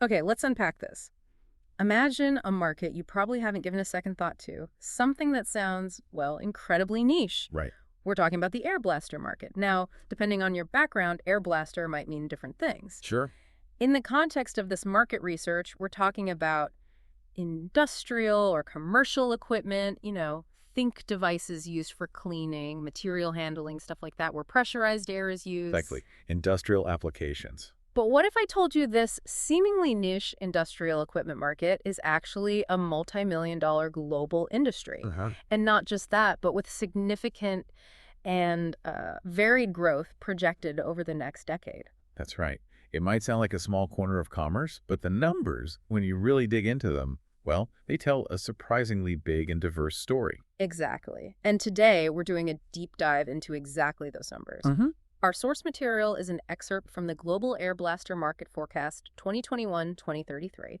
Okay, let's unpack this. Imagine a market you probably haven't given a second thought to, something that sounds, well, incredibly niche. Right. We're talking about the air blaster market. Now, depending on your background, air blaster might mean different things. Sure. In the context of this market research, we're talking about industrial or commercial equipment, think devices used for cleaning, material handling, stuff like that, where pressurized air is used. Exactly. Industrial applications. But what if I told you this seemingly niche industrial equipment market is actually a multi-million-dollar global industry? Uh-huh. And not just that, but with significant and varied growth projected over the next decade. That's right. It might sound like a small corner of commerce, but the numbers, when you really dig into them, well, they tell a surprisingly big and diverse story. Exactly. And today, we're doing a deep dive into exactly those numbers. Our source material is an excerpt from the Global Air Blaster Market Forecast 2021-2033,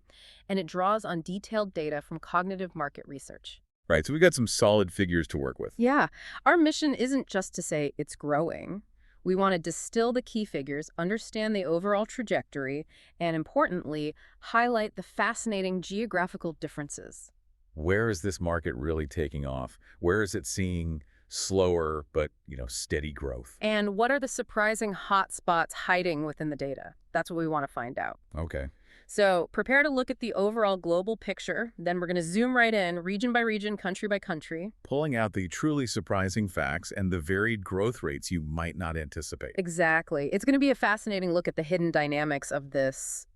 and it draws on detailed data from cognitive market research. Right, so we got some solid figures to work with. Yeah, our mission isn't just to say it's growing. We want to distill the key figures, understand the overall trajectory, and importantly, highlight the fascinating geographical differences. Where is this market really taking off? Where is it seeing slower but, steady growth? And what are the surprising hot spots hiding within the data? That's what we want to find out. Okay. So prepare to look at the overall global picture. Then we're going to zoom right in, region by region, country by country. Pulling out the truly surprising facts and the varied growth rates you might not anticipate. Exactly. It's going to be a fascinating look at the hidden dynamics of this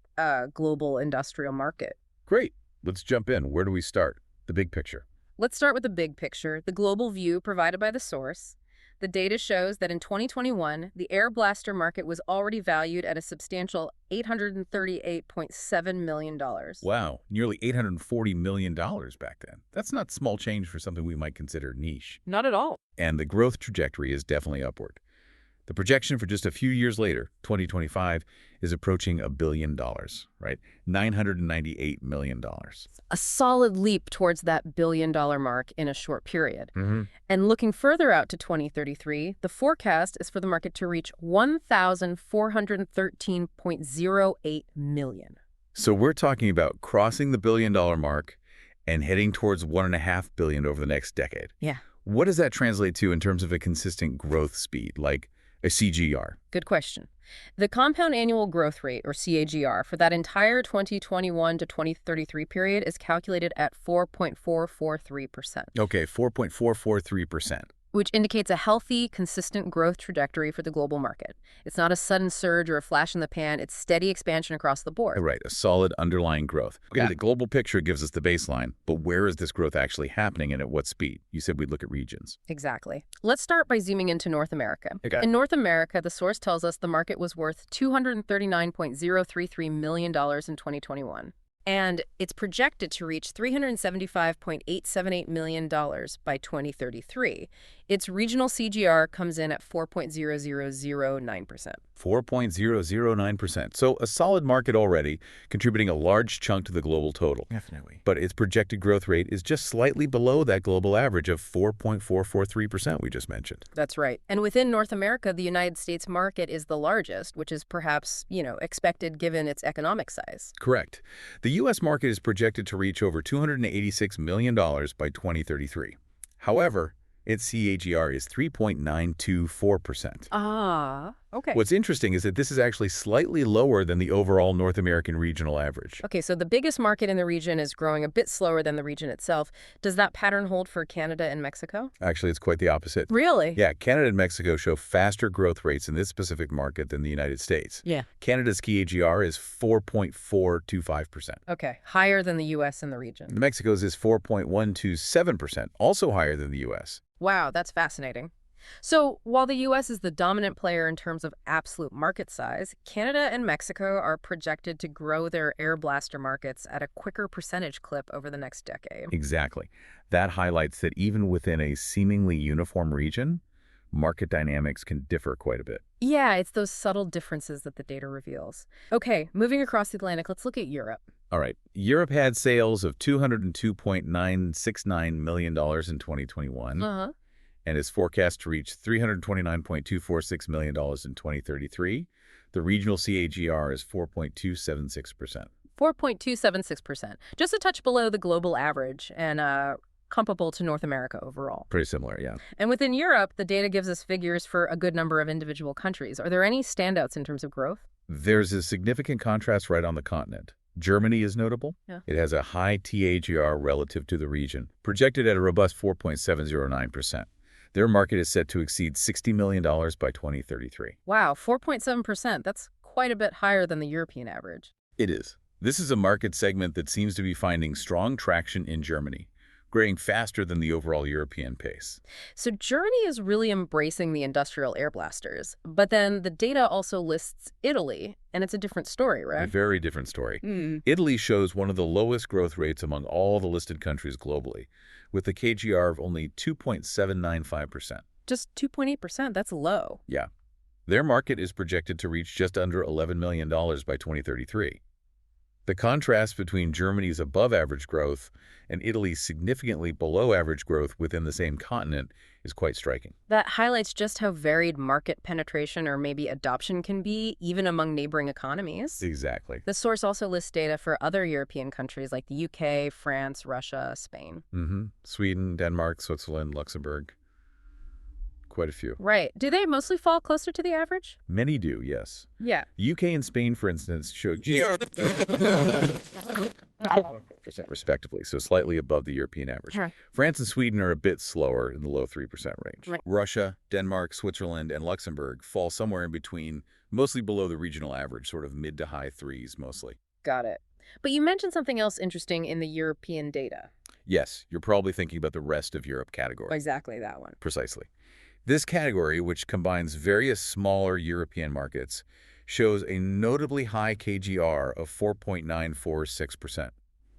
global industrial market. Great. Let's jump in. Where do we start? The big picture. Let's start with the big picture, the global view provided by the source. The data shows that in 2021, the air blaster market was already valued at a substantial $838.7 million. Wow, nearly $840 million back then. That's not small change for something we might consider niche. Not at all. And the growth trajectory is definitely upward. The projection for just a few years later, 2025, is approaching $1 billion, right? $998 million. A solid leap towards that billion-dollar mark in a short period. Mm-hmm. And looking further out to 2033, the forecast is for the market to reach 1,413.08 million. So we're talking about crossing the billion-dollar mark and heading towards $1.5 billion over the next decade. Yeah. What does that translate to in terms of a consistent growth speed, like a CGR? Good question. The compound annual growth rate, or CAGR, for that entire 2021 to 2033 period is calculated at 4.443%. Okay, 4.443%. Which indicates a healthy, consistent growth trajectory for the global market. It's not a sudden surge or a flash in the pan. It's steady expansion across the board. Right, a solid underlying growth. Okay, Yeah. the global picture gives us the baseline, but where is this growth actually happening and at what speed? You said we'd look at regions. Exactly. Let's start by zooming into North America. Okay. In North America, the source tells us the market was worth $239.033 million in 2021. And it's projected to reach $375.878 million by 2033. Its regional CGR comes in at 4.0009%. 4.009%. So a solid market already, contributing a large chunk to the global total. Definitely. But its projected growth rate is just slightly below that global average of 4.443% we just mentioned. That's right. And within North America, the United States market is the largest, which is perhaps, expected given its economic size. Correct. The U.S. market is projected to reach over $286 million by 2033. However, its CAGR is 3.924%. Ah, okay. What's interesting is that this is actually slightly lower than the overall North American regional average. Okay, so the biggest market in the region is growing a bit slower than the region itself. Does that pattern hold for Canada and Mexico? Actually, it's quite the opposite. Really? Yeah, Canada and Mexico show faster growth rates in this specific market than the United States. Yeah. Canada's CAGR is 4.425%. Okay, higher than the U.S. and the region. Mexico's is 4.127%, also higher than the U.S. Wow, that's fascinating. So while the U.S. is the dominant player in terms of absolute market size, Canada and Mexico are projected to grow their air blaster markets at a quicker percentage clip over the next decade. Exactly. That highlights that even within a seemingly uniform region, market dynamics can differ quite a bit. Yeah, it's those subtle differences that the data reveals. Okay, moving across the Atlantic, let's look at Europe. All right. Europe had sales of $202.969 million in 2021 Uh-huh. and is forecast to reach $329.246 million in 2033. The regional CAGR is 4.276%. 4.276%, just a touch below the global average and comparable to North America overall. Pretty similar, yeah. And within Europe, the data gives us figures for a good number of individual countries. Are there any standouts in terms of growth? There's a significant contrast right on the continent. Germany is notable. Yeah. It has a high CAGR relative to the region, projected at a robust 4.709%. Their market is set to exceed $60 million by 2033. Wow, 4.7%. That's quite a bit higher than the European average. It is. This is a market segment that seems to be finding strong traction in Germany, growing faster than the overall European pace. So Germany is really embracing the industrial air blasters, but then the data also lists Italy, and it's a different story, A right? very different story. Italy shows one of the lowest growth rates among all the listed countries globally, with a CAGR of only 2.795%. Just 2.8%, that's low. Yeah. Their market is projected to reach just under $11 million by 2033. The contrast between Germany's above-average growth and Italy's significantly below-average growth within the same continent is quite striking. That highlights just how varied market penetration or maybe adoption can be, even among neighboring economies. Exactly. The source also lists data for other European countries like the UK, France, Russia, Spain. Sweden, Denmark, Switzerland, Luxembourg. Quite a few. Right. Do they mostly fall closer to the average? Many do, yes. Yeah. UK and Spain, for instance, show respectively, so slightly above the European average. Sure. France and Sweden are a bit slower in the low 3% range. Right. Russia, Denmark, Switzerland, and Luxembourg fall somewhere in between, mostly below the regional average, sort of mid to high threes mostly. Got it. But you mentioned something else interesting in the European data. Yes, you're probably thinking about the rest of Europe category. Exactly that one. Precisely. This category, which combines various smaller European markets, shows a notably high CAGR of 4.946%.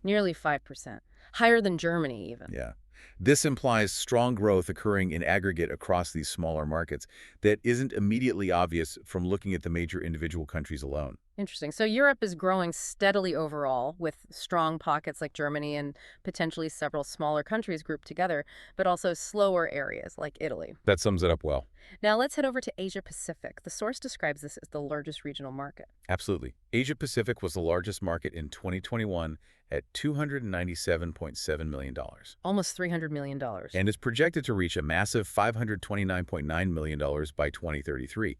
Nearly 5%. Higher than Germany, even. Yeah. This implies strong growth occurring in aggregate across these smaller markets that isn't immediately obvious from looking at the major individual countries alone. Interesting. So Europe is growing steadily overall, with strong pockets like Germany and potentially several smaller countries grouped together, but also slower areas like Italy. That sums it up well. Now let's head over to Asia Pacific. The source describes this as the largest regional market. Absolutely. Asia Pacific was the largest market in 2021 at $297.7 million. Almost $300 million. And is projected to reach a massive $529.9 million by 2033.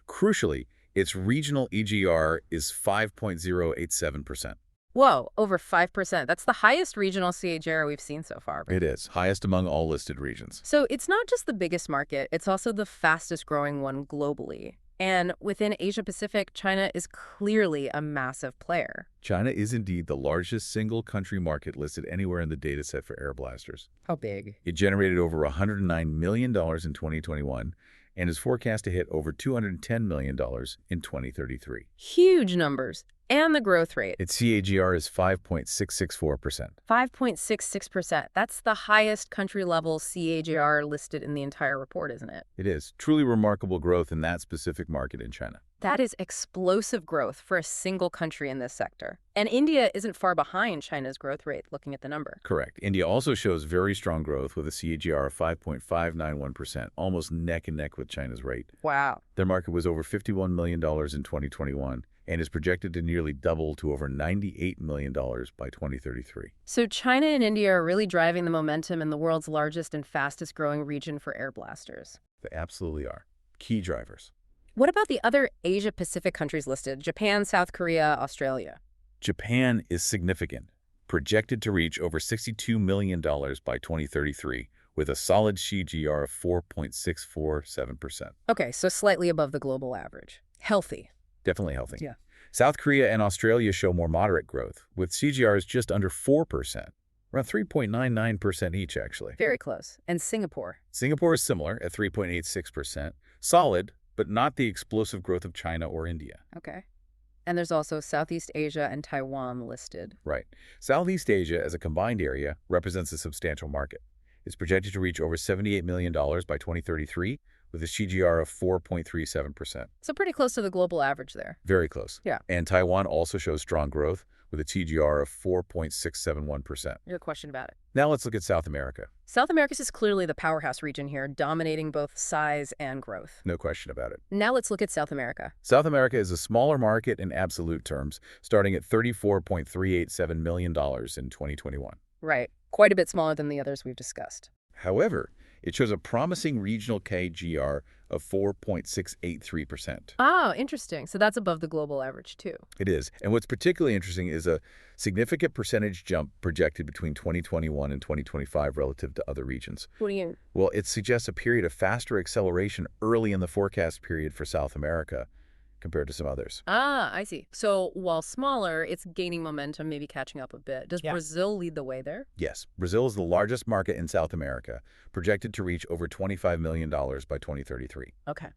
Crucially, its regional EGR is 5.087%. Whoa, over 5%. That's the highest regional CAGR we've seen so far. It is, highest among all listed regions. So it's not just the biggest market, it's also the fastest growing one globally. And within Asia Pacific, China is clearly a massive player. China is indeed the largest single country market listed anywhere in the dataset for air blasters. How big? It generated over $109 million in 2021 and is forecast to hit over $210 million in 2033. Huge numbers. And the growth rate. Its CAGR is 5.664%. 5.66%. That's the highest country-level CAGR listed in the entire report, isn't it? It is. Truly remarkable growth in that specific market in China. That is explosive growth for a single country in this sector. And India isn't far behind China's growth rate, looking at the number. Correct. India also shows very strong growth with a CAGR of 5.591%, almost neck and neck with China's rate. Wow. Their market was over $51 million in 2021 and is projected to nearly double to over $98 million by 2033. So China and India are really driving the momentum in the world's largest and fastest growing region for air blasters. They absolutely are. Key drivers. What about the other Asia-Pacific countries listed? Japan, South Korea, Australia. Japan is significant, projected to reach over $62 million by 2033, with a solid CAGR of 4.647%. Okay, so slightly above the global average. Healthy. Definitely healthy. Yeah. South Korea and Australia show more moderate growth, with CAGRs just under 4%, around 3.99% each, actually. Very close. And Singapore. Singapore is similar at 3.86%, solid, but not the explosive growth of China or India. Okay. And there's also Southeast Asia and Taiwan listed. Right. Southeast Asia, as a combined area, represents a substantial market. It's projected to reach over $78 million by 2033, with a CAGR of 4.37%. So pretty close to the global average there. Very close. Yeah. And Taiwan also shows strong growth, with a TGR of 4.671%. No question about it. Now let's look at South America. South America is clearly the powerhouse region here, dominating both size and growth. No question about it. Now let's look at South America. South America is a smaller market in absolute terms, starting at $34.387 million in 2021. Right. Quite a bit smaller than the others we've discussed. However, it shows a promising regional CAGR of 4.683%. Oh, interesting. So that's above the global average, too. It is. And what's particularly interesting is a significant percentage jump projected between 2021 and 2025 relative to other regions. What do you mean? Well, it suggests a period of faster acceleration early in the forecast period for South America compared to some others. Ah, I see. So while smaller, it's gaining momentum, maybe catching up a bit. Does Yeah. Brazil lead the way there? Yes, Brazil is the largest market in South America, projected to reach over $25 million by 2033. Okay.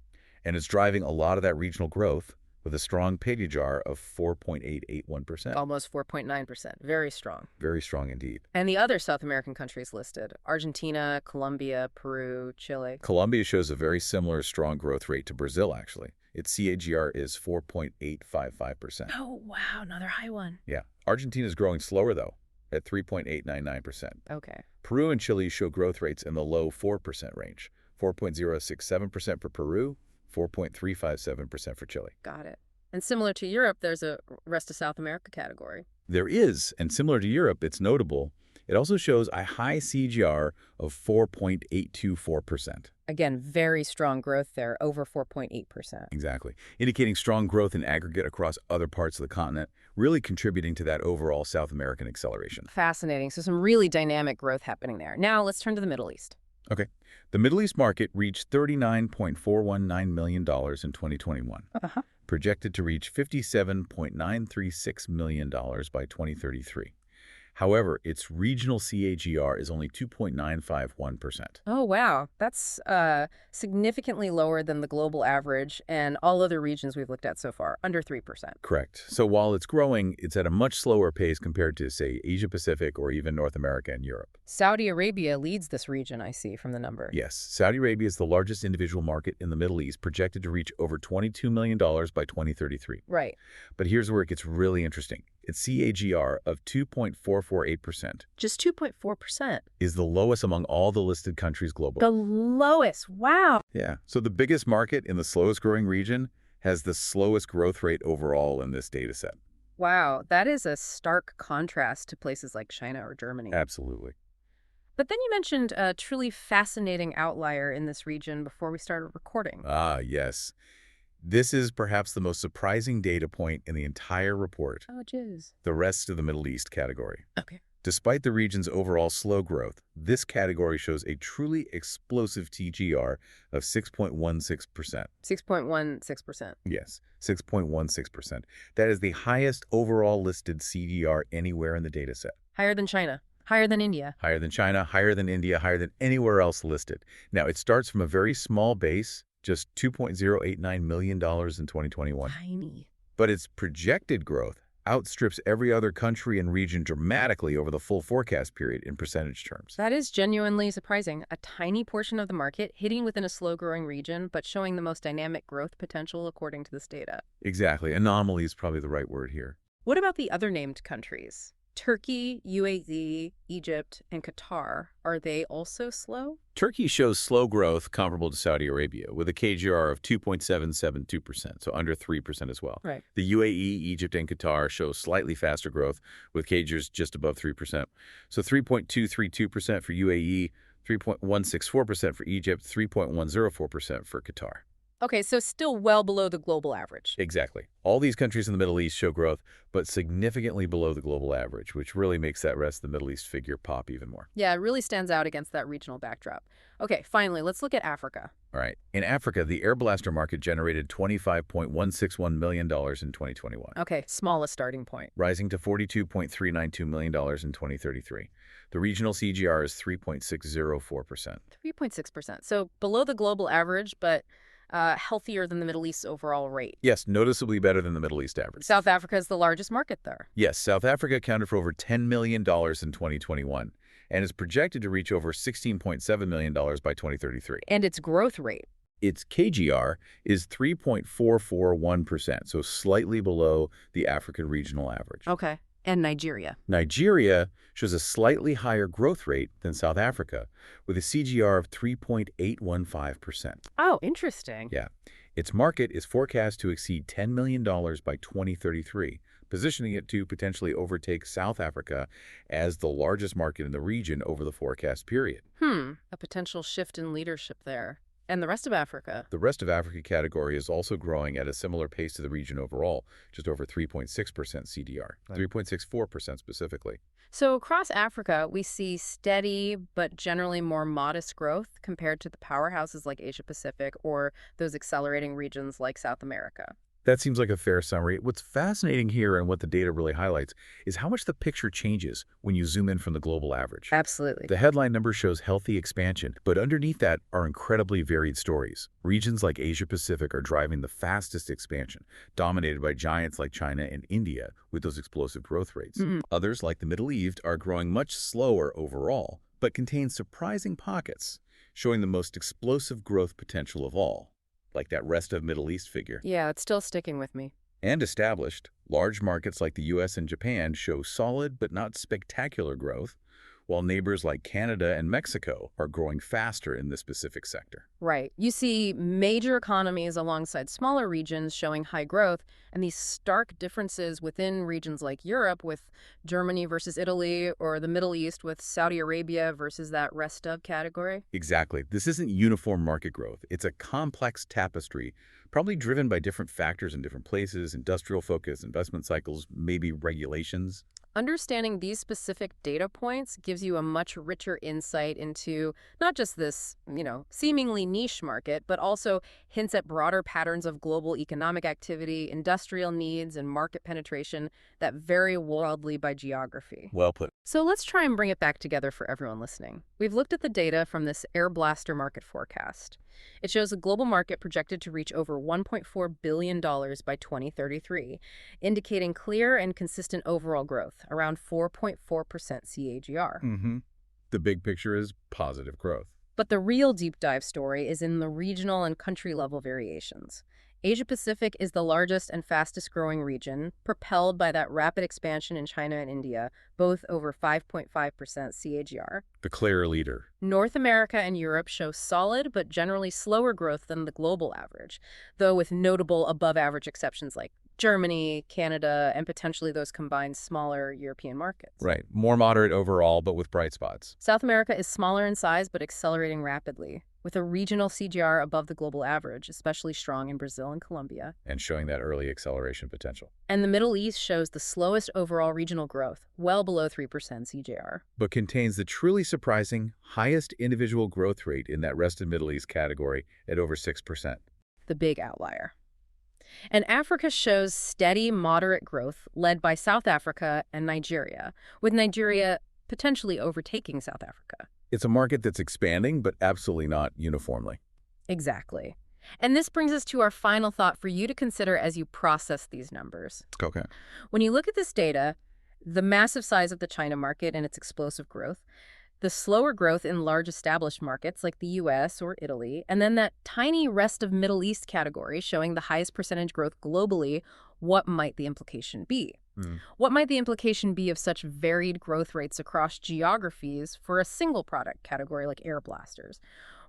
And it's driving a lot of that regional growth with a strong CAGR of 4.881%. Almost 4.9%. Very strong. Very strong indeed. And the other South American countries listed, Argentina, Colombia, Peru, Chile. Colombia shows a very similar strong growth rate to Brazil, actually. Its CAGR is 4.855%. Oh, wow. Another high one. Yeah. Argentina is growing slower, though, at 3.899%. Okay. Peru and Chile show growth rates in the low 4% range, 4.067% for Peru, 4.357% for Chile. Got it. And similar to Europe, there's a rest of South America category. There is, and similar to Europe, it's notable. It also shows a high CAGR of 4.824%. Again, very strong growth there, over 4.8%. Exactly, indicating strong growth in aggregate across other parts of the continent, really contributing to that overall South American acceleration. Fascinating. So some really dynamic growth happening there. Now let's turn to the Middle East. Okay. The Middle East market reached $39.419 million in 2021, projected to reach $57.936 million by 2033. However, its regional CAGR is only 2.951%. Oh, wow. That's significantly lower than the global average and all other regions we've looked at so far, under 3%. Correct. So while it's growing, it's at a much slower pace compared to, say, Asia-Pacific or even North America and Europe. Saudi Arabia leads this region, I see, from the number. Yes, Saudi Arabia is the largest individual market in the Middle East, projected to reach over $22 million by 2033. Right. But here's where it gets really interesting. Its CAGR of 2.448%. Just 2.4%. Is the lowest among all the listed countries globally. The lowest. Wow. Yeah. So the biggest market in the slowest growing region has the slowest growth rate overall in this data set. Wow. That is a stark contrast to places like China or Germany. Absolutely. But then you mentioned a truly fascinating outlier in this region before we started recording. Ah, yes. This is perhaps the most surprising data point in the entire report. Oh, jeez. The rest of the Middle East category. Okay. Despite the region's overall slow growth, this category shows a truly explosive TGR of 6.16%. 6.16%. Yes, 6.16%. That is the highest overall listed CGR anywhere in the dataset. Higher than China. Higher than India. Higher than China, higher than India, higher than anywhere else listed. Now, it starts from a very small base, just $2.089 million in 2021. Tiny. But its projected growth outstrips every other country and region dramatically over the full forecast period in percentage terms. That is genuinely surprising. A tiny portion of the market hitting within a slow-growing region, but showing the most dynamic growth potential according to this data. Exactly. Anomaly is probably the right word here. What about the other named countries? Turkey, UAE, Egypt, and Qatar, are they also slow? Turkey shows slow growth comparable to Saudi Arabia, with a CAGR of 2.772%, so under 3% as well. Right. The UAE, Egypt, and Qatar show slightly faster growth, with CAGRs just above 3%. So 3.232% for UAE, 3.164% for Egypt, 3.104% for Qatar. Okay, so still well below the global average. Exactly. All these countries in the Middle East show growth, but significantly below the global average, which really makes that rest of the Middle East figure pop even more. Yeah, it really stands out against that regional backdrop. Okay, finally, let's look at Africa. All right. In Africa, the air blaster market generated $25.161 million in 2021. Okay, smallest starting point. Rising to $42.392 million in 2033. The regional CGR is 3.604%. 3.6%. So below the global average, but healthier than the Middle East's overall rate. Yes, noticeably better than the Middle East average. South Africa is the largest market there. Yes, South Africa accounted for over $10 million in 2021 and is projected to reach over $16.7 million by 2033. And its growth rate. Its CAGR is 3.441%, so slightly below the African regional average. Okay. And Nigeria. Nigeria shows a slightly higher growth rate than South Africa, with a CGR of 3.815%. Oh, interesting. Yeah. Its market is forecast to exceed $10 million by 2033, positioning it to potentially overtake South Africa as the largest market in the region over the forecast period. A potential shift in leadership there. And the rest of Africa? The rest of Africa category is also growing at a similar pace to the region overall, just over 3.6% CDR, 3.64% specifically. So across Africa, we see steady but generally more modest growth compared to the powerhouses like Asia Pacific or those accelerating regions like South America. That seems like a fair summary. What's fascinating here and what the data really highlights is how much the picture changes when you zoom in from the global average. Absolutely. The headline number shows healthy expansion, but underneath that are incredibly varied stories. Regions like Asia Pacific are driving the fastest expansion, dominated by giants like China and India with those explosive growth rates. Others, like the Middle East, are growing much slower overall, but contain surprising pockets, showing the most explosive growth potential of all, like that rest of Middle East figure. Yeah, it's still sticking with me. And established, large markets like the US and Japan show solid but not spectacular growth, while neighbors like Canada and Mexico are growing faster in this specific sector. Right. You see major economies alongside smaller regions showing high growth, and these stark differences within regions like Europe with Germany versus Italy, or the Middle East with Saudi Arabia versus that rest of category. Exactly. This isn't uniform market growth. It's a complex tapestry, probably driven by different factors in different places, industrial focus, investment cycles, maybe regulations. Understanding these specific data points gives you a much richer insight into not just this, seemingly niche market, but also hints at broader patterns of global economic activity, industrial needs, and market penetration that vary wildly by geography. Well put. So let's try and bring it back together for everyone listening. We've looked at the data from this Air Blaster market forecast. It shows a global market projected to reach over $1.4 billion by 2033, indicating clear and consistent overall growth, around 4.4% CAGR. The big picture is positive growth. But the real deep dive story is in the regional and country level variations. Asia Pacific is the largest and fastest growing region, propelled by that rapid expansion in China and India, both over 5.5% CAGR. The clear leader. North America and Europe show solid but generally slower growth than the global average, though with notable above-average exceptions like Germany, Canada, and potentially those combined smaller European markets. Right. More moderate overall, but with bright spots. South America is smaller in size but accelerating rapidly, with a regional CGR above the global average, especially strong in Brazil and Colombia. And showing that early acceleration potential. And the Middle East shows the slowest overall regional growth, well below 3% CGR. But contains the truly surprising highest individual growth rate in that rest of Middle East category at over 6%. The big outlier. And Africa shows steady, moderate growth led by South Africa and Nigeria, with Nigeria potentially overtaking South Africa. It's a market that's expanding, but absolutely not uniformly. Exactly. And this brings us to our final thought for you to consider as you process these numbers. Okay. When you look at this data, the massive size of the China market and its explosive growth, the slower growth in large established markets like the US or Italy, and then that tiny rest of Middle East category showing the highest percentage growth globally, what might the implication be? What might the implication be of such varied growth rates across geographies for a single product category like air blasters?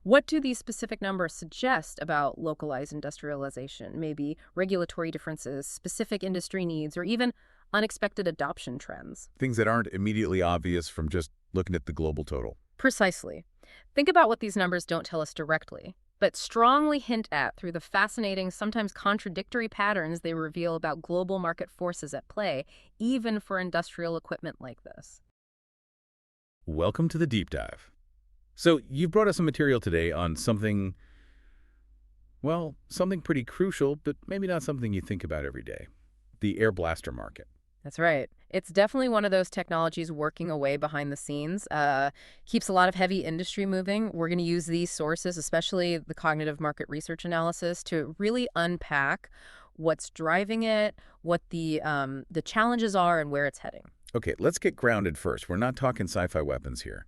What do these specific numbers suggest about localized industrialization, maybe regulatory differences, specific industry needs, or even unexpected adoption trends? Things that aren't immediately obvious from just looking at the global total. Precisely. Think about what these numbers don't tell us directly, but strongly hint at through the fascinating, sometimes contradictory patterns they reveal about global market forces at play, even for industrial equipment like this. Welcome to the deep dive. So you've brought us some material today on something pretty crucial, but maybe not something you think about every day. The air blaster market. That's right. It's definitely one of those technologies working away behind the scenes, keeps a lot of heavy industry moving. We're going to use these sources, especially the cognitive market research analysis, to really unpack what's driving it, what the challenges are, and where it's heading. Okay, let's get grounded first. We're not talking sci-fi weapons here.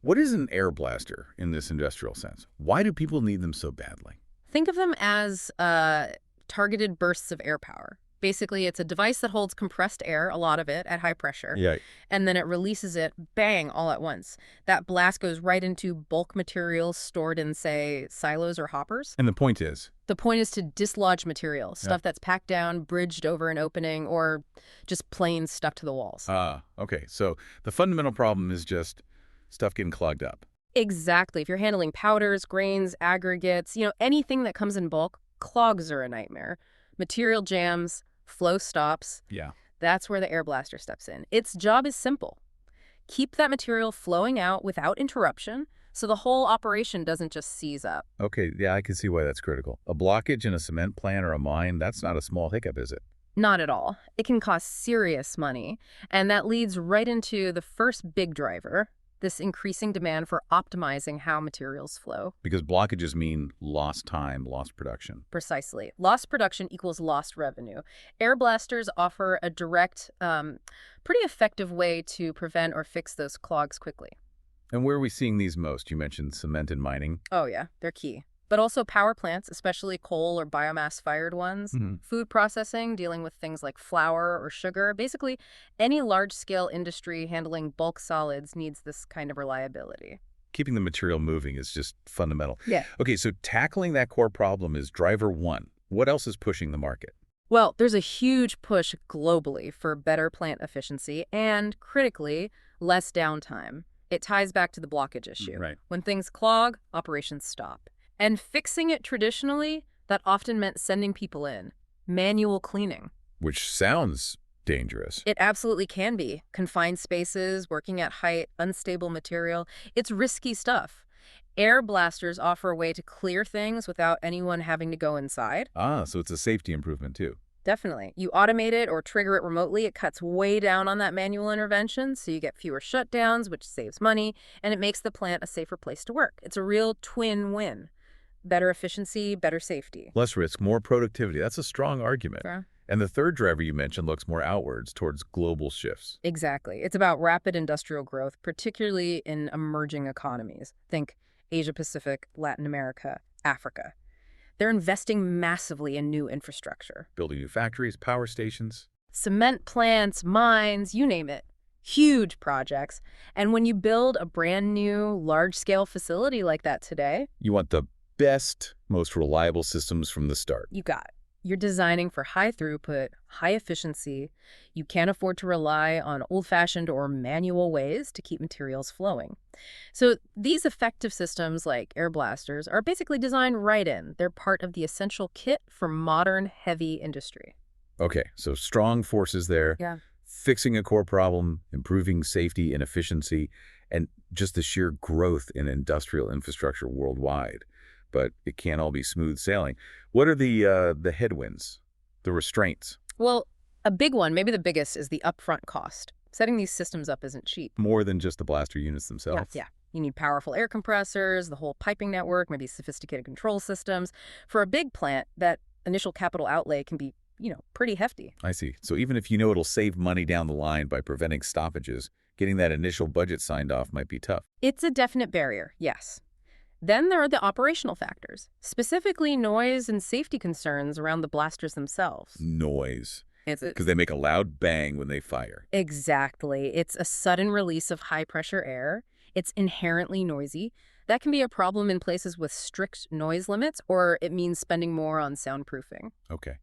What is an air blaster in this industrial sense? Why do people need them so badly? Think of them as targeted bursts of air power. Basically, it's a device that holds compressed air, a lot of it, at high pressure, Yeah. and then it releases it, bang, all at once. That blast goes right into bulk materials stored in, say, silos or hoppers. And the point is? The point is to dislodge material, Yeah. stuff that's packed down, bridged over an opening, or just plain stuck to the walls. Okay. So the fundamental problem is just stuff getting clogged up. Exactly. If you're handling powders, grains, aggregates, anything that comes in bulk, clogs are a nightmare. Material jams, flow stops. Yeah. That's where the air blaster steps in. Its job is simple. Keep that material flowing out without interruption so the whole operation doesn't just seize up. Okay, yeah, I can see why that's critical. A blockage in a cement plant or a mine, that's not a small hiccup, is it? Not at all. It can cost serious money, and that leads right into the first big driver, this increasing demand for optimizing how materials flow. Because blockages mean lost time, lost production. Precisely. Lost production equals lost revenue. Air blasters offer a direct, pretty effective way to prevent or fix those clogs quickly. And where are we seeing these most? You mentioned cement and mining. Oh yeah, they're key. But also power plants, especially coal or biomass-fired ones, food processing, dealing with things like flour or sugar. Basically, any large-scale industry handling bulk solids needs this kind of reliability. Keeping the material moving is just fundamental. Yeah. Okay, so tackling that core problem is driver one. What else is pushing the market? Well, there's a huge push globally for better plant efficiency and, critically, less downtime. It ties back to the blockage issue. Right. When things clog, operations stop. And fixing it traditionally, that often meant sending people in. Manual cleaning. Which sounds dangerous. It absolutely can be. Confined spaces, working at height, unstable material. It's risky stuff. Air blasters offer a way to clear things without anyone having to go inside. So it's a safety improvement too. Definitely. You automate it or trigger it remotely. It cuts way down on that manual intervention, so you get fewer shutdowns, which saves money, and it makes the plant a safer place to work. It's a real twin win. Better efficiency, better safety. Less risk, more productivity. That's a strong argument. Fair. And the third driver you mentioned looks more outwards, towards global shifts. Exactly. It's about rapid industrial growth, particularly in emerging economies. Think Asia-Pacific, Latin America, Africa. They're investing massively in new infrastructure. Building new factories, power stations. Cement plants, mines, you name it. Huge projects. And when you build a brand new, large-scale facility like that today, You want the best, most reliable systems from the start. you got it. You're designing for high throughput, high efficiency. You can't afford to rely on old-fashioned or manual ways to keep materials flowing. So these effective systems like air blasters are basically designed right in. They're part of the essential kit for modern heavy industry. Okay, so strong forces there. Yeah. Fixing a core problem, improving safety and efficiency, and just the sheer growth in industrial infrastructure worldwide. But it can't all be smooth sailing. What are the headwinds, the restraints? Well, a big one, maybe the biggest, is the upfront cost. Setting these systems up isn't cheap. More than just the blaster units themselves? Yeah. You need powerful air compressors, the whole piping network, maybe sophisticated control systems. For a big plant, that initial capital outlay can be, pretty hefty. I see. So even if you know it'll save money down the line by preventing stoppages, getting that initial budget signed off might be tough. It's a definite barrier, yes. Then there are the operational factors, specifically noise and safety concerns around the blasters themselves. Noise. It's Because they make a loud bang when they fire. Exactly. It's a sudden release of high-pressure air. It's inherently noisy. That can be a problem in places with strict noise limits, or it means spending more on soundproofing. Okay.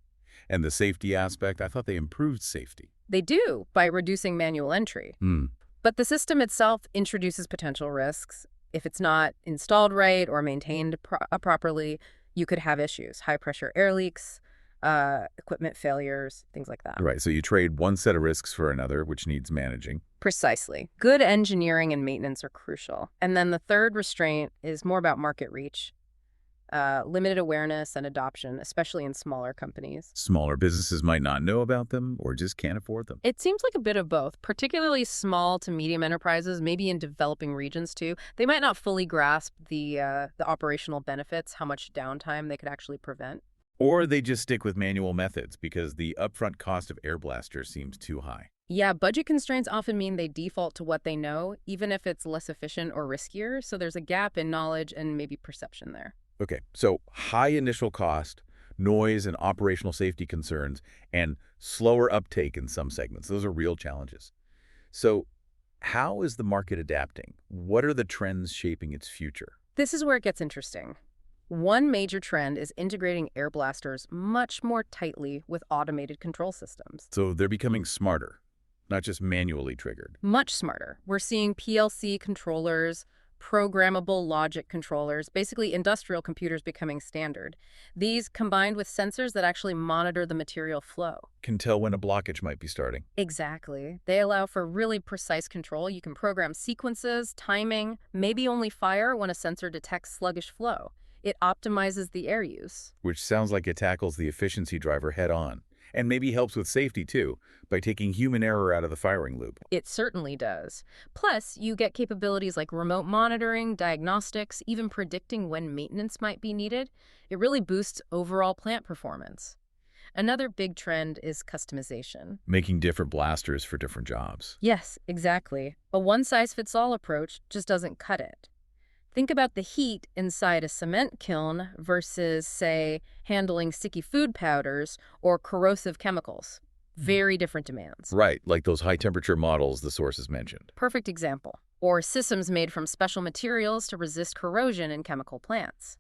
And the safety aspect, I thought they improved safety. They do, by reducing manual entry. But the system itself introduces potential risks. If it's not installed right or maintained properly, you could have issues. High-pressure air leaks, equipment failures, things like that. Right, so you trade one set of risks for another, which needs managing. Precisely. Good engineering and maintenance are crucial. And then the third restraint is more about market reach. Limited awareness and adoption, especially in smaller companies. Smaller businesses might not know about them or just can't afford them. It seems like a bit of both, particularly small to medium enterprises, maybe in developing regions too. They might not fully grasp the operational benefits, how much downtime they could actually prevent. Or they just stick with manual methods because the upfront cost of air blasters seems too high. Yeah, budget constraints often mean they default to what they know, even if it's less efficient or riskier. So there's a gap in knowledge and maybe perception there. Okay, so high initial cost, noise and operational safety concerns, and slower uptake in some segments. Those are real challenges. So how is the market adapting? What are the trends shaping its future? This is where it gets interesting. One major trend is integrating air blasters much more tightly with automated control systems. So they're becoming smarter, not just manually triggered. Much smarter. We're seeing PLC controllers, programmable logic controllers, basically industrial computers becoming standard. These combined with sensors that actually monitor the material flow. Can tell when a blockage might be starting. Exactly. They allow for really precise control. You can program sequences, timing, maybe only fire when a sensor detects sluggish flow. It optimizes the air use. Which sounds like it tackles the efficiency driver head on. And maybe helps with safety too, by taking human error out of the firing loop. It certainly does. Plus, you get capabilities like remote monitoring, diagnostics, even predicting when maintenance might be needed. It really boosts overall plant performance. Another big trend is customization. Making different blasters for different jobs. Yes, exactly. A one-size-fits-all approach just doesn't cut it. Think about the heat inside a cement kiln versus, say, handling sticky food powders or corrosive chemicals. Very different demands. Right, like those high-temperature models the sources mentioned. Perfect example. Or systems made from special materials to resist corrosion in chemical plants.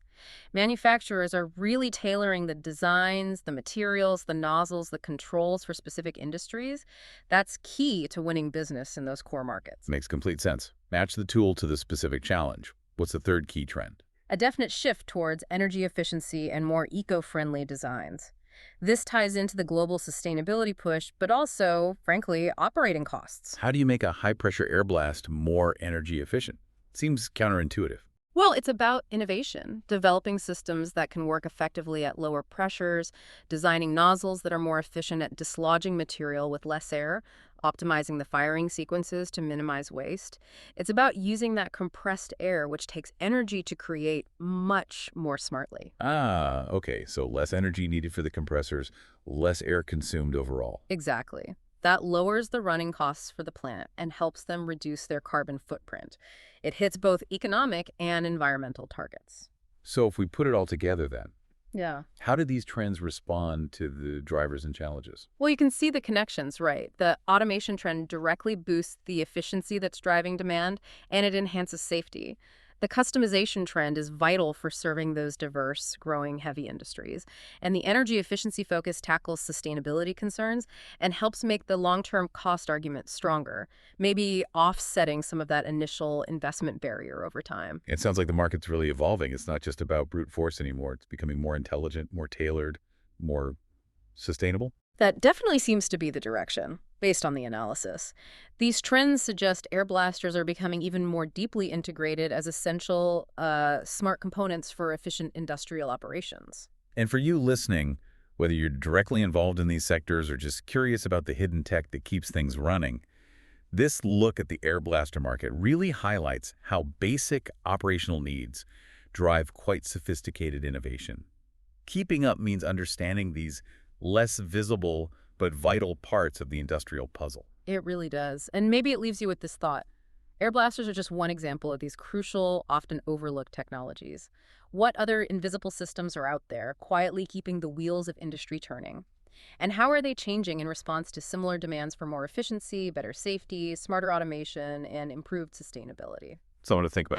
Manufacturers are really tailoring the designs, the materials, the nozzles, the controls for specific industries. That's key to winning business in those core markets. Makes complete sense. Match the tool to the specific challenge. What's the third key trend? A definite shift towards energy efficiency and more eco-friendly designs. This ties into the global sustainability push, but also, frankly, operating costs. How do you make a high-pressure air blast more energy efficient? Seems counterintuitive. Well, it's about innovation, developing systems that can work effectively at lower pressures, designing nozzles that are more efficient at dislodging material with less air, optimizing the firing sequences to minimize waste. It's about using that compressed air, which takes energy to create, much more smartly. Ah, okay, so less energy needed for the compressors, less air consumed overall. Exactly. That lowers the running costs for the plant and helps them reduce their carbon footprint. It hits both economic and environmental targets. So if we put it all together then, Yeah. how do these trends respond to the drivers and challenges? Well, you can see the connections, right? The automation trend directly boosts the efficiency that's driving demand, and it enhances safety. The customization trend is vital for serving those diverse, growing heavy industries. And the energy efficiency focus tackles sustainability concerns and helps make the long-term cost argument stronger, maybe offsetting some of that initial investment barrier over time. It sounds like the market's really evolving. It's not just about brute force anymore. It's becoming more intelligent, more tailored, more sustainable. That definitely seems to be the direction, based on the analysis. These trends suggest air blasters are becoming even more deeply integrated as essential, smart components for efficient industrial operations. And for you listening, whether you're directly involved in these sectors or just curious about the hidden tech that keeps things running, this look at the air blaster market really highlights how basic operational needs drive quite sophisticated innovation. Keeping up means understanding these less visible but vital parts of the industrial puzzle. It really does. And maybe it leaves you with this thought. Air blasters are just one example of these crucial, often overlooked technologies. What other invisible systems are out there, quietly keeping the wheels of industry turning? And how are they changing in response to similar demands for more efficiency, better safety, smarter automation, and improved sustainability? Someone to think about.